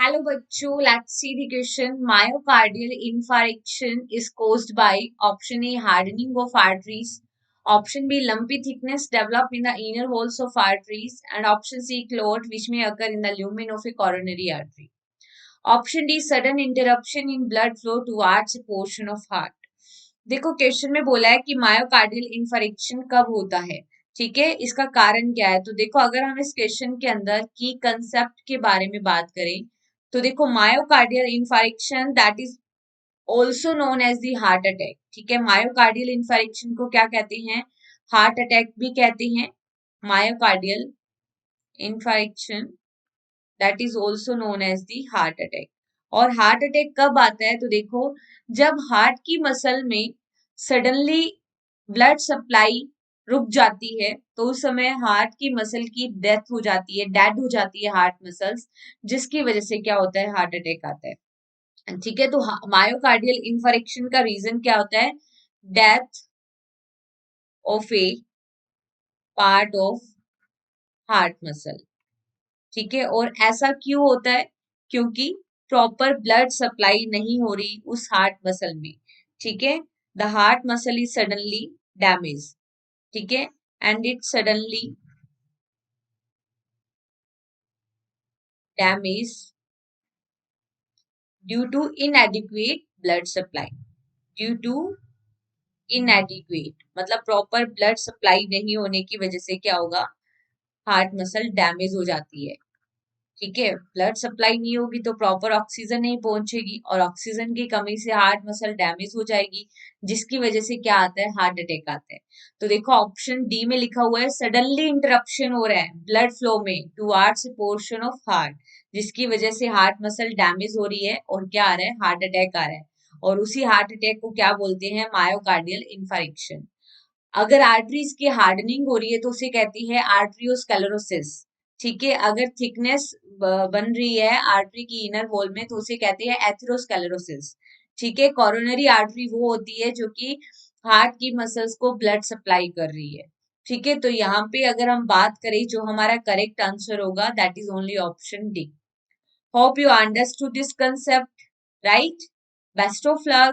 Hello बच्चों, let's see the question. Myocardial infarction is caused by option A hardening of arteries, option B lumpy thickness developed in the inner walls of arteries, and option C clot which may occur in the lumen of a coronary artery. Option D sudden interruption in blood flow towards a portion of heart. देखो question में बोला है कि myocardial इन्फारेक्शन कब होता है, ठीक है, इसका कारण क्या है। तो देखो अगर हम इस क्वेश्चन के अंदर की कंसेप्ट के बारे में बात करें तो देखो myocardial infarction that is also known as the heart attack, ठीक है। मायोकार्डियल इन्फारेक्शन को क्या कहते हैं, हार्ट अटैक भी कहते हैं। Myocardial infarction that is also known as the heart attack. और हार्ट अटैक कब आता है, तो देखो जब हार्ट की मसल में सडनली ब्लड सप्लाई रुक जाती है तो उस समय हार्ट की मसल की डेथ हो जाती है, डेड हो जाती है हार्ट मसल्स, जिसकी वजह से क्या होता है, हार्ट अटैक आता है, ठीक है। तो मायोकार्डियल इन्फारेक्शन का रीजन क्या होता है, death of A part of heart muscle, ठीक है। और ऐसा क्यों होता है, क्योंकि प्रॉपर ब्लड सप्लाई नहीं हो रही उस हार्ट मसल में, ठीक है। The heart muscle is suddenly damage, ठीक है, and it suddenly damage due to inadequate blood supply, due to inadequate मतलब प्रॉपर ब्लड सप्लाई नहीं होने की वजह से क्या होगा, हार्ट मसल डैमेज हो जाती है, ठीक है। ब्लड सप्लाई नहीं होगी तो प्रॉपर ऑक्सीजन नहीं पहुंचेगी और ऑक्सीजन की कमी से हार्ट मसल डैमेज हो जाएगी, जिसकी वजह से क्या आता है, हार्ट अटैक आता है। तो देखो ऑप्शन डी में लिखा हुआ है सडनली इंटरप्शन हो रहा है ब्लड फ्लो में टुवर्ड्स पोर्शन ऑफ हार्ट, जिसकी वजह से हार्ट मसल डैमेज हो रही है और क्या आ रहा है, हार्ट अटैक आ रहा है। और उसी हार्ट अटैक को क्या बोलते हैं, मायोकार्डियल इन्फारेक्शन। अगर आर्टरीज की हार्डनिंग हो रही है तो उसे कहती है आर्टरियोस्क्लेरोसिस, ठीक है। अगर थिकनेस बन रही है आर्टरी की इनर वॉल में तो उसे कहते हैं एथेरोस्क्लेरोसिस, ठीक है। कोरोनरी आर्टरी वो होती है जो कि हार्ट की मसल्स को ब्लड सप्लाई कर रही है, ठीक है। तो यहाँ पे अगर हम बात करें जो हमारा करेक्ट आंसर होगा that is only option D. Hope you understood this concept, right. Best of luck.